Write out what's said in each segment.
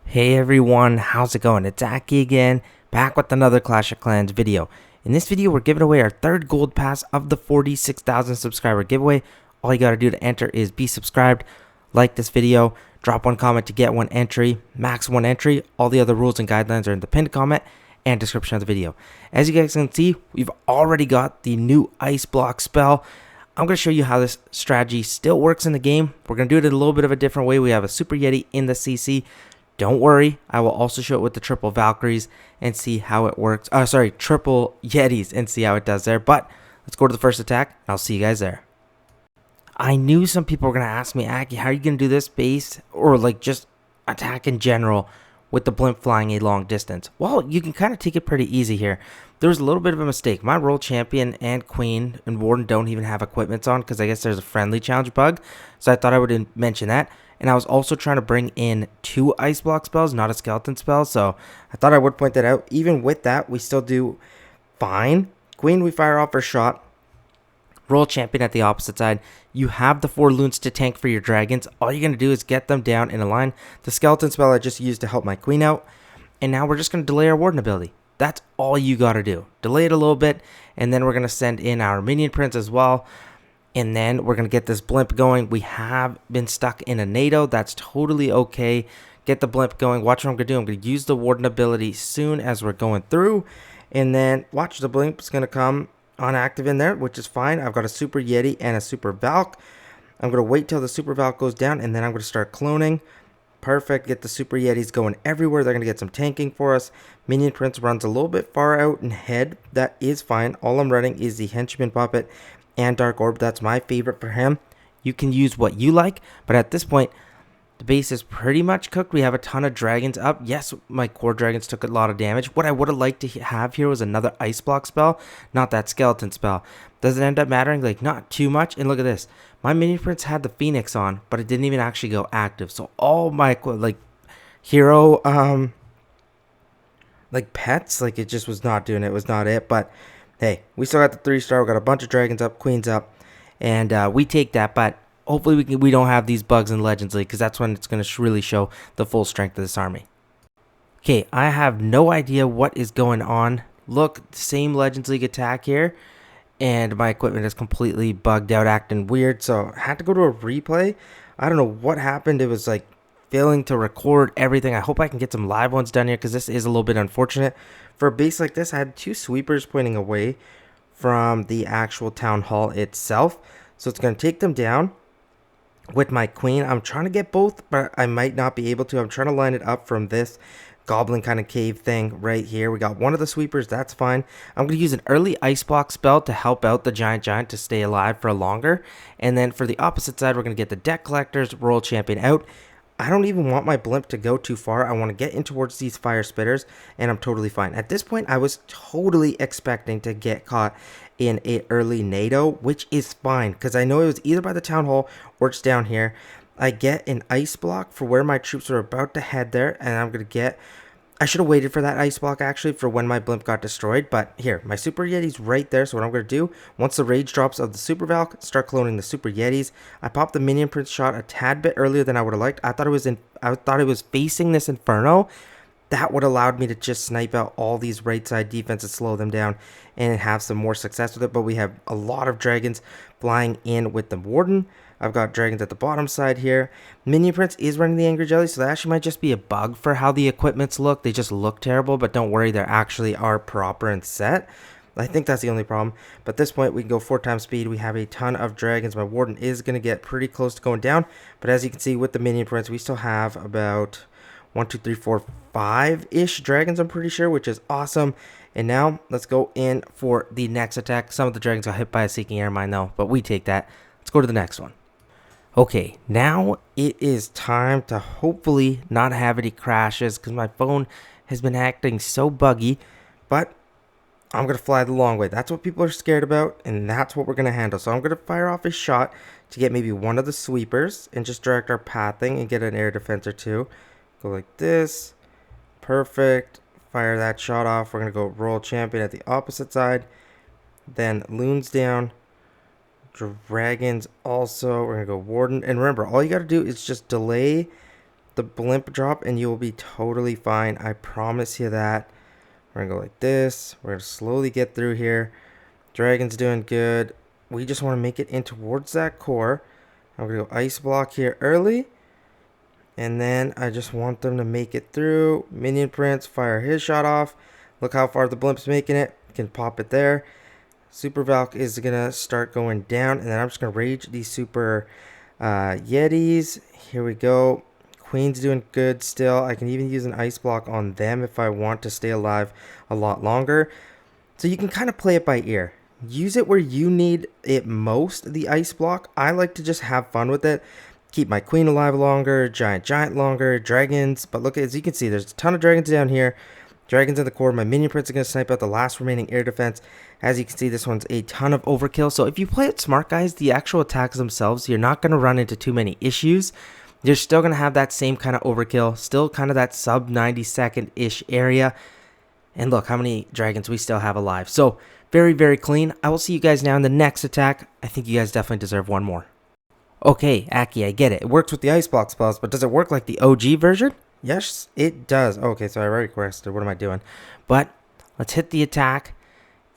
Hey everyone, how's it going? It's Aki again, back with another Clash of Clans video. In this video, we're giving away our third gold pass of the 46,000 subscriber giveaway. All you gotta do to enter is be subscribed, like this video, drop one comment to get one entry, max one entry. All the other rules and guidelines are in the pinned comment and description of the video. As you guys can see, we've already got the new ice block spell. I'm going to show you how this strategy still works in the game. We're going to do it in a little bit of a different way. We have a Super Yeti in the CC. Don't worry, I will also show it with the triple Valkyries and see how it works. Triple Yetis and see how it does there. But let's go to the first attack, and I'll see you guys there. I knew some people were going to ask me, Aki, how are you going to do this base or like just attack in general with the blimp flying a long distance? Well, you can kind of take it pretty easy here. There was a little bit of a mistake. My role champion and queen and warden don't even have equipments on because I guess there's a friendly challenge bug. So I thought I would mention that. And I was also trying to bring in 2 ice block spells, not a skeleton spell. So I thought I would point that out. Even with that, we still do fine. Queen, we fire off her shot. Role champion at the opposite side. You have the 4 loons to tank for your dragons. All you're going to do is get them down in a line. The skeleton spell I just used to help my queen out. And now we're just going to delay our warden ability. That's all you got to do. Delay it a little bit. And then we're going to send in our minion prince as well. And then we're going to get this blimp going. We have been stuck in a NATO. That's totally okay. Get the blimp going. Watch what I'm going to do. I'm going to use the warden ability soon as we're going through. And then watch, the blimp is going to come on active in there, which is fine. I've got a Super Yeti and a Super Valk. I'm going to wait till the Super Valk goes down, and then I'm going to start cloning. Perfect. Get the Super Yetis going everywhere. They're going to get some tanking for us. Minion Prince runs a little bit far out in head. That is fine. All I'm running is the Henchman Puppet and Dark Orb. That's my favorite for him. You can use what you like, but at this point, the base is pretty much cooked. We have a ton of dragons up. Yes, my core dragons took a lot of damage. What I would have liked to have here was another ice block spell, not that skeleton spell. Does it end up mattering? Like, not too much. And look at this. My mini prince had the Phoenix on, but it didn't even actually go active. So all my, like, hero, like, pets, like, it just was not doing it. It was not it. But hey, we still got the 3-star. We got a bunch of dragons up, queens up, and we take that. But hopefully we don't have these bugs in Legends League, because that's when it's going to really show the full strength of this army. Okay, I have no idea what is going on. Look, same Legends League attack here, and my equipment is completely bugged out, acting weird. So I had to go to a replay. I don't know what happened. It was like failing to record everything. I hope I can get some live ones done here, because this is a little bit unfortunate. For a base like this, I had 2 sweepers pointing away from the actual town hall itself. So it's going to take them down with my queen. I'm trying to get both, but I might not be able to. I'm trying to line it up from this goblin kind of cave thing right here. We got one of the sweepers. That's fine. I'm going to use an early ice block spell to help out the giant to stay alive for longer. And then for the opposite side, we're going to get the deck collectors, royal champion out. I don't even want my blimp to go too far. I want to get in towards these fire spitters, and I'm totally fine. At this point, I was totally expecting to get caught in a early NATO, which is fine, because I know it was either by the town hall or it's down here. I get an ice block for where my troops are about to head there, and I'm going to get... I should have waited for that ice block, actually, for when my blimp got destroyed. But here, my Super Yeti's right there. So what I'm going to do, once the rage drops of the Super Valk, start cloning the Super Yetis. I popped the Minion Prince shot a tad bit earlier than I would have liked. I thought it was facing this Inferno. That would have allowed me to just snipe out all these right side defenses, slow them down, and have some more success with it. But we have a lot of dragons flying in with the Warden. I've got dragons at the bottom side here. Minion Prince is running the Angry Jelly, so that actually might just be a bug for how the equipments look. They just look terrible, but don't worry, they actually are proper and set. I think that's the only problem. But at this point, we can go 4 times speed. We have a ton of dragons. My Warden is going to get pretty close to going down. But as you can see with the Minion Prince, we still have about 1, 2, 3, 4, 5-ish dragons, I'm pretty sure, which is awesome. And now, let's go in for the next attack. Some of the dragons got hit by a Seeking Air Mine, though, but we take that. Let's go to the next one. Okay, now it is time to hopefully not have any crashes, because my phone has been acting so buggy. But I'm going to fly the long way. That's what people are scared about, and that's what we're going to handle. So I'm going to fire off a shot to get maybe one of the sweepers and just direct our pathing and get an air defense or 2. Go like this. Perfect. Fire that shot off. We're going to go royal champion at the opposite side. Then loons down. Dragons also. We're going to go warden. And remember, all you got to do is just delay the blimp drop and you will be totally fine. I promise you that. We're going to go like this. We're going to slowly get through here. Dragon's doing good. We just want to make it in towards that core. I'm going to go ice block here early. And then I just want them to make it through. Minion Prince, fire his shot off. Look how far the blimp's making it. Can pop it there. Super Valk is going to start going down. And then I'm just going to rage these super yetis. Here we go. Queen's doing good still. I can even use an ice block on them if I want to stay alive a lot longer. So you can kind of play it by ear. Use it where you need it most, the ice block. I like to just have fun with it. Keep my queen alive longer, giant longer, dragons. But look, as you can see, there's a ton of dragons down here. Dragons in the core. My minion prince is going to snipe out the last remaining air defense. As you can see, this one's a ton of overkill. So if you play it smart, guys, the actual attacks themselves, you're not going to run into too many issues. You're still going to have that same kind of overkill. Still kind of that sub 90 second-ish area. And look how many dragons we still have alive. So very, very clean. I will see you guys now in the next attack. I think you guys definitely deserve one more. Okay, Aki, I get it. It works with the ice block spells, but does it work like the OG version? Yes, it does. Okay, so I already requested. What am I doing? But let's hit the attack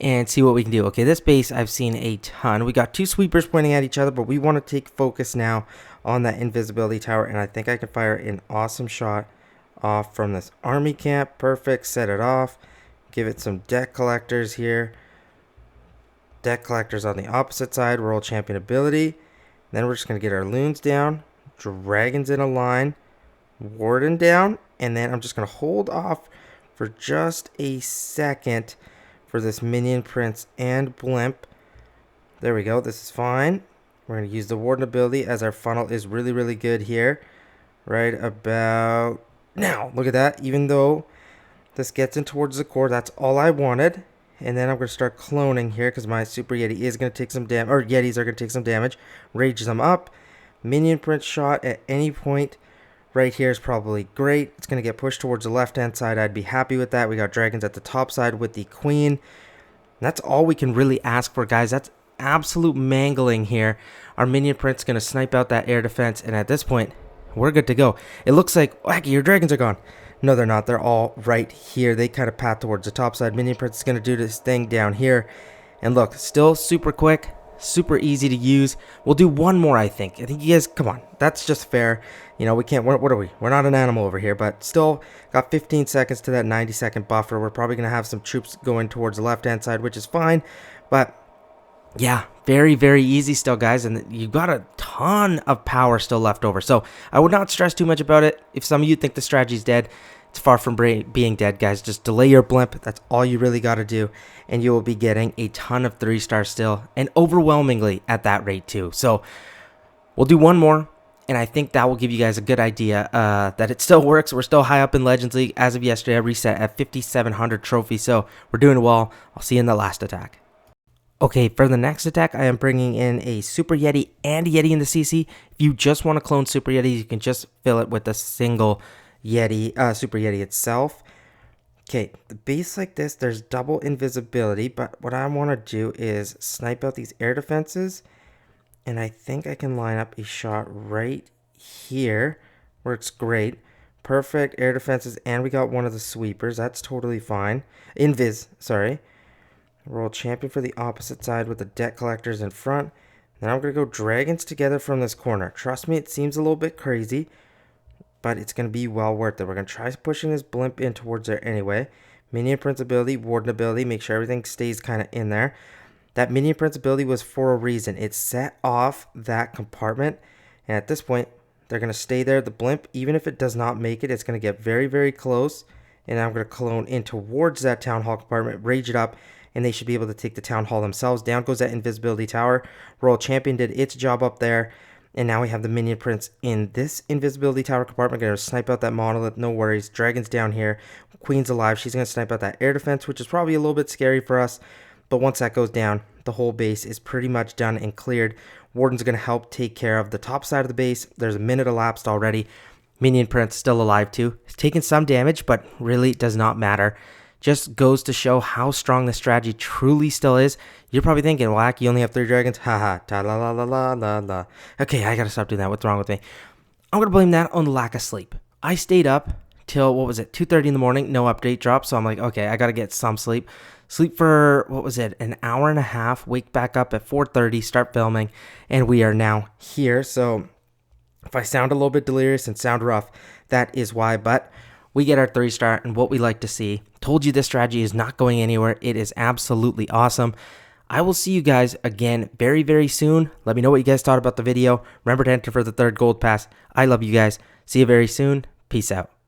and see what we can do. Okay, this base I've seen a ton. We got two sweepers pointing at each other, but we want to take focus now on that invisibility tower, and I think I can fire an awesome shot off from this army camp. Perfect. Set it off. Give it some deck collectors here. Deck collectors on the opposite side. Roll champion ability. Then we're just going to get our loons down. Dragons in a line. Warden down. And then I'm just going to hold off for just a second for this minion prince and blimp. There we go. This is fine. We're going to use the warden ability as our funnel is really, really good here. Right about now. Look at that. Even though this gets in towards the core, that's all I wanted. And then I'm going to start cloning here because my super yeti is going to take some damage, or yetis are going to take some damage. Rage them up. Minion prince shot at any point right here is probably great. It's going to get pushed towards the left-hand side. I'd be happy with that. We got dragons at the top side with the queen. And that's all we can really ask for, guys. That's absolute mangling here. Our minion prince is going to snipe out that air defense. And at this point, we're good to go. It looks like, Wacky, your dragons are gone. No, they're not. They're all right here. They kind of path towards the top side. Minion Prince is going to do this thing down here. And look, still super quick, super easy to use. We'll do one more, I think. I think you guys, come on. That's just fair. You know, we can't, what are we? We're not an animal over here, but still got 15 seconds to that 90-second buffer. We're probably going to have some troops going towards the left-hand side, which is fine. But yeah, very, very easy still, guys. And you've got a ton of power still left over. So I would not stress too much about it. If some of you think the strategy's dead, it's far from being dead, guys. Just delay your blimp. That's all you really got to do. And you will be getting a ton of 3-stars still. And overwhelmingly at that rate too. So we'll do one more. And I think that will give you guys a good idea that it still works. We're still high up in Legends League. As of yesterday, I reset at 5,700 trophies. So we're doing well. I'll see you in the last attack. Okay, for the next attack, I am bringing in a Super Yeti and a Yeti in the CC. If you just want to clone Super Yeti, you can just fill it with a single Yeti, Super Yeti itself. Okay, the base like this, there's double invisibility, but what I want to do is snipe out these air defenses, and I think I can line up a shot right here. Works great. Perfect air defenses, and we got one of the sweepers. That's totally fine. Sorry. Roll champion for the opposite side with the deck collectors in front. Then I'm going to go dragons together from this corner. Trust me, it seems a little bit crazy, but it's going to be well worth it. We're going to try pushing this blimp in towards there anyway. Minion Prince ability, Warden ability, make sure everything stays kind of in there. That Minion Prince ability was for a reason. It set off that compartment, and at this point, they're going to stay there. The blimp, even if it does not make it, it's going to get very, very close, and I'm going to clone in towards that Town Hall compartment, rage it up, and they should be able to take the Town Hall themselves. Down goes that invisibility tower. Royal Champion did its job up there. And now we have the Minion Prince in this invisibility tower compartment. Going to snipe out that monolith. No worries. Dragon's down here. Queen's alive. She's going to snipe out that air defense, which is probably a little bit scary for us. But once that goes down, the whole base is pretty much done and cleared. Warden's going to help take care of the top side of the base. There's a minute elapsed already. Minion Prince still alive too. He's taking some damage, but really does not matter. Just goes to show how strong the strategy truly still is. You're probably thinking, Whack, you only have 3 dragons? Haha, ta la la la la la la. Okay, I gotta stop doing that. What's wrong with me? I'm gonna blame that on lack of sleep. I stayed up till, what was it, 2:30 in the morning, no update drop. So I'm like, okay, I got to get some sleep. Sleep for, what was it, an hour and a half, wake back up at 4:30, start filming, and we are now here. So if I sound a little bit delirious and sound rough, that is why. But we get our 3-star and what we like to see. Told you this strategy is not going anywhere. It is absolutely awesome. I will see you guys again very, very soon. Let me know what you guys thought about the video. Remember to enter for the 3rd gold pass. I love you guys. See you very soon. Peace out.